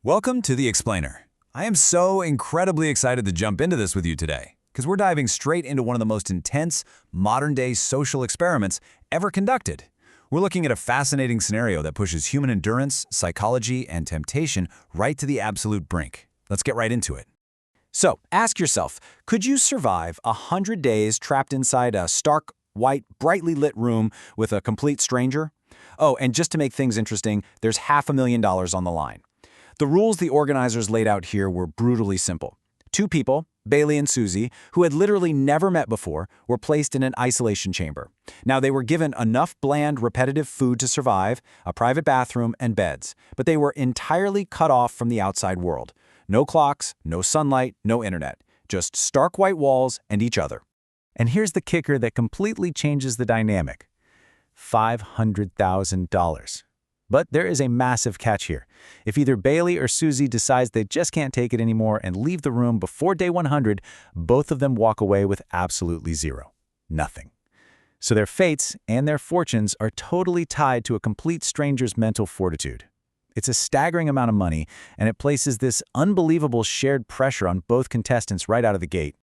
Welcome to The Explainer. I am so incredibly excited to jump into this with you today, because we're diving straight into one of the most intense, modern-day social experiments ever conducted. We're looking at a fascinating scenario that pushes human endurance, psychology, and temptation right to the absolute brink. Let's get right into it. So, ask yourself, could you survive 100 days trapped inside a stark, white, brightly lit room with a complete stranger? Oh, and just to make things interesting, there's $500,000 on the line. The rules the organizers laid out here were brutally simple. Two people, Bailey and Suzie, who had literally never met before, were placed in an isolation chamber. Now, they were given enough bland, repetitive food to survive, a private bathroom, and beds, but they were entirely cut off from the outside world. No clocks, no sunlight, no internet, just stark white walls and each other. And here's the kicker that completely changes the dynamic. $500,000. But there is a massive catch here. If either Bailey or Suzie decides they just can't take it anymore and leave the room before day 100, both of them walk away with absolutely zero. Nothing. So their fates and their fortunes are totally tied to a complete stranger's mental fortitude. It's a staggering amount of money, and it places this unbelievable shared pressure on both contestants right out of the gate.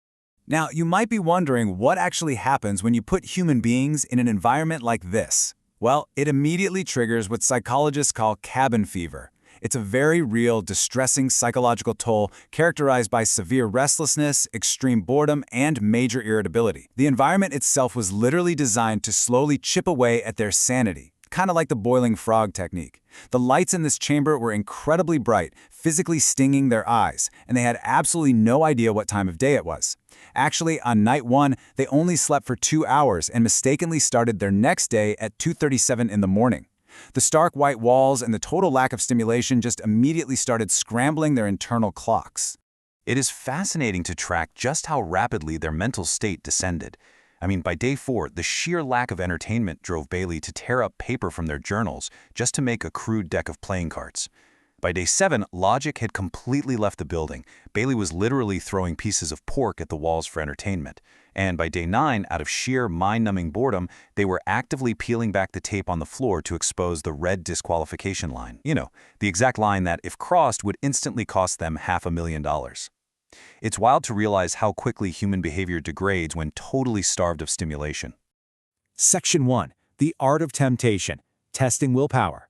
Now, you might be wondering what actually happens when you put human beings in an environment like this. Well, it immediately triggers what psychologists call cabin fever. It's a very real, distressing psychological toll characterized by severe restlessness, extreme boredom, and major irritability. The environment itself was literally designed to slowly chip away at their sanity, kind of like the boiling frog technique. The lights in this chamber were incredibly bright, physically stinging their eyes, and they had absolutely no idea what time of day it was. Actually, on night one, they only slept for 2 hours and mistakenly started their next day at 2:37 in the morning. The stark white walls and the total lack of stimulation just immediately started scrambling their internal clocks. It is fascinating to track just how rapidly their mental state descended. By day 4, the sheer lack of entertainment drove Bailey to tear up paper from their journals just to make a crude deck of playing cards. By day 7, logic had completely left the building. Bailey was literally throwing pieces of pork at the walls for entertainment. And by day 9, out of sheer mind-numbing boredom, they were actively peeling back the tape on the floor to expose the red disqualification line. The exact line that, if crossed, would instantly cost them $500,000. It's wild to realize how quickly human behavior degrades when totally starved of stimulation. Section 1. The Art of Temptation. Testing Willpower.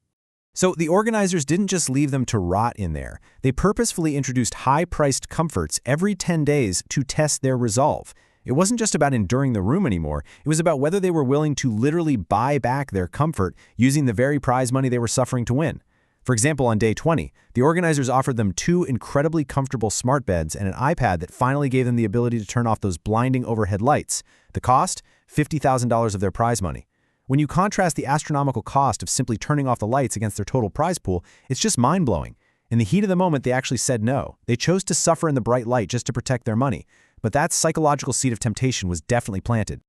So the organizers didn't just leave them to rot in there. They purposefully introduced high-priced comforts every 10 days to test their resolve. It wasn't just about enduring the room anymore. It was about whether they were willing to literally buy back their comfort using the very prize money they were suffering to win. For example, on day 20, the organizers offered them 2 incredibly comfortable smart beds and an iPad that finally gave them the ability to turn off those blinding overhead lights. The cost? $50,000 of their prize money. When you contrast the astronomical cost of simply turning off the lights against their total prize pool, it's just mind-blowing. In the heat of the moment, they actually said no. They chose to suffer in the bright light just to protect their money. But that psychological seed of temptation was definitely planted.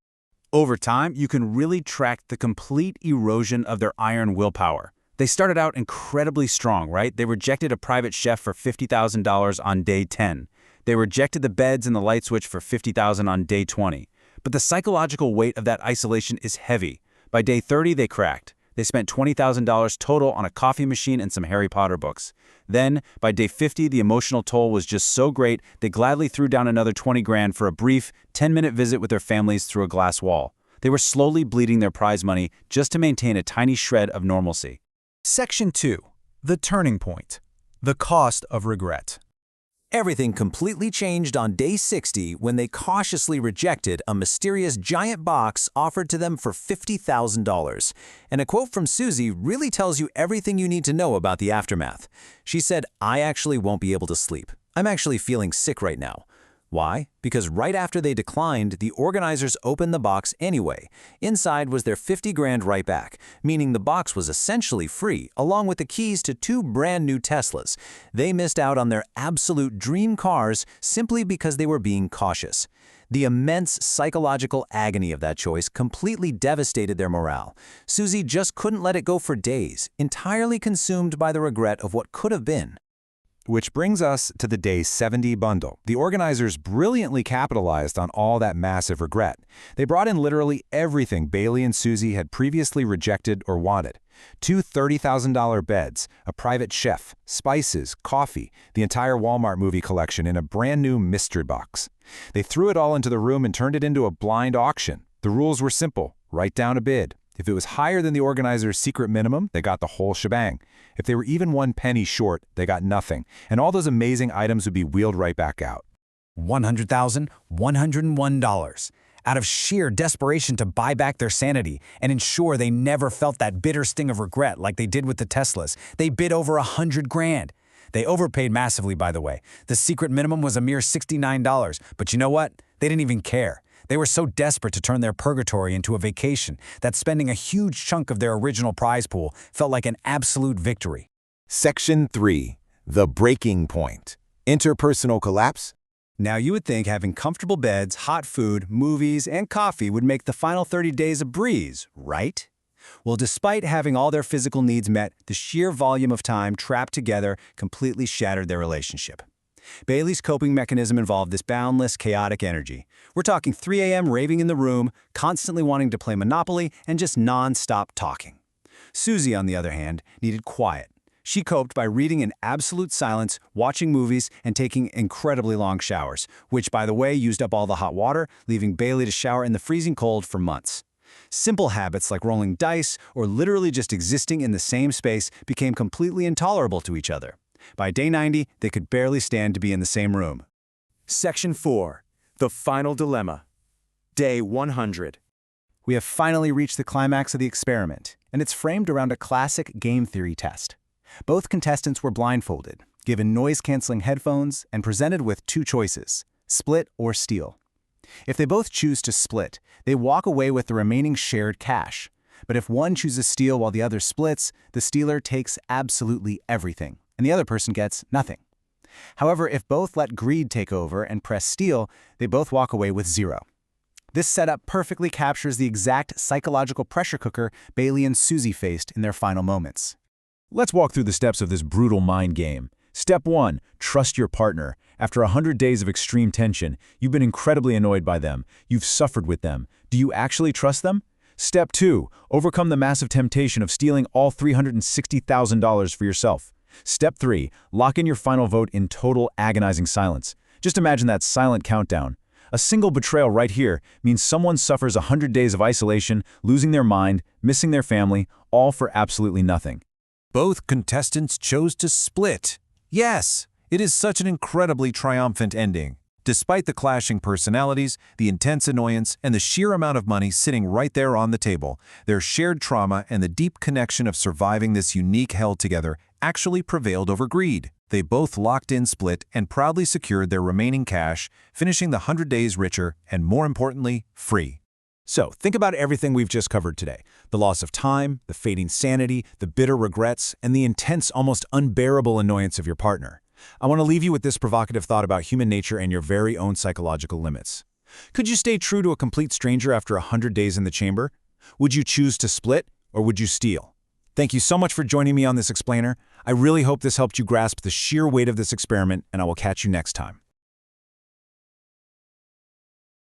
Over time, you can really track the complete erosion of their iron willpower. They started out incredibly strong, right? They rejected a private chef for $50,000 on day 10. They rejected the beds and the light switch for $50,000 on day 20. But the psychological weight of that isolation is heavy. By day 30, they cracked. They spent $20,000 total on a coffee machine and some Harry Potter books. Then, by day 50, the emotional toll was just so great, they gladly threw down another $20,000 for a brief, 10-minute visit with their families through a glass wall. They were slowly bleeding their prize money just to maintain a tiny shred of normalcy. Section 2. The Turning Point. The Cost of Regret. Everything completely changed on day 60 when they cautiously rejected a mysterious giant box offered to them for $50,000. And a quote from Suzie really tells you everything you need to know about the aftermath. She said, "I actually won't be able to sleep. I'm actually feeling sick right now." Why? Because right after they declined, the organizers opened the box anyway. Inside was their $50,000 right back, meaning the box was essentially free, along with the keys to 2 brand new Teslas. They missed out on their absolute dream cars simply because they were being cautious. The immense psychological agony of that choice completely devastated their morale. Suzie just couldn't let it go for days, entirely consumed by the regret of what could have been. Which brings us to the Day 70 bundle. The organizers brilliantly capitalized on all that massive regret. They brought in literally everything Bailey and Suzie had previously rejected or wanted. Two $30,000 beds, a private chef, spices, coffee, the entire Walmart movie collection in a brand new mystery box. They threw it all into the room and turned it into a blind auction. The rules were simple. Write down a bid. If it was higher than the organizer's secret minimum, they got the whole shebang. If they were even 1 penny short, they got nothing, and all those amazing items would be wheeled right back out. $100,101. Out of sheer desperation to buy back their sanity and ensure they never felt that bitter sting of regret like they did with the Teslas, they bid over $100 grand. They overpaid massively, by the way. The secret minimum was a mere $69, but you know what? They didn't even care. They were so desperate to turn their purgatory into a vacation that spending a huge chunk of their original prize pool felt like an absolute victory. Section 3. The breaking point. Interpersonal collapse? Now you would think having comfortable beds, hot food, movies, and coffee would make the final 30 days a breeze, right? Well, despite having all their physical needs met, the sheer volume of time trapped together completely shattered their relationship. Bailey's coping mechanism involved this boundless, chaotic energy. We're talking 3 a.m. raving in the room, constantly wanting to play Monopoly, and just non-stop talking. Suzie, on the other hand, needed quiet. She coped by reading in absolute silence, watching movies, and taking incredibly long showers, which, by the way, used up all the hot water, leaving Bailey to shower in the freezing cold for months. Simple habits like rolling dice or literally just existing in the same space became completely intolerable to each other. By day 90, they could barely stand to be in the same room. Section 4. The Final Dilemma. Day 100. We have finally reached the climax of the experiment, and it's framed around a classic game theory test. Both contestants were blindfolded, given noise-canceling headphones, and presented with 2 choices: split or steal. If they both choose to split, they walk away with the remaining shared cash. But if one chooses steal while the other splits, the stealer takes absolutely everything, and the other person gets nothing. However, if both let greed take over and press steal, they both walk away with 0. This setup perfectly captures the exact psychological pressure cooker Bailey and Suzie faced in their final moments. Let's walk through the steps of this brutal mind game. Step 1. Trust your partner. After 100 days of extreme tension, you've been incredibly annoyed by them. You've suffered with them. Do you actually trust them? Step 2. Overcome the massive temptation of stealing all $360,000 for yourself. Step 3. Lock in your final vote in total agonizing silence. Just imagine that silent countdown. A single betrayal right here means someone suffers 100 days of isolation, losing their mind, missing their family, all for absolutely nothing. Both contestants chose to split. Yes, it is such an incredibly triumphant ending. Despite the clashing personalities, the intense annoyance, and the sheer amount of money sitting right there on the table, their shared trauma and the deep connection of surviving this unique hell together actually prevailed over greed. They both locked in split and proudly secured their remaining cash, finishing the 100 days richer and, more importantly, free. So, think about everything we've just covered today. The loss of time, the fading sanity, the bitter regrets, and the intense, almost unbearable annoyance of your partner. I want to leave you with this provocative thought about human nature and your very own psychological limits. Could you stay true to a complete stranger after 100 days in the chamber? Would you choose to split, or would you steal? Thank you so much for joining me on this explainer. I really hope this helped you grasp the sheer weight of this experiment, and I will catch you next time.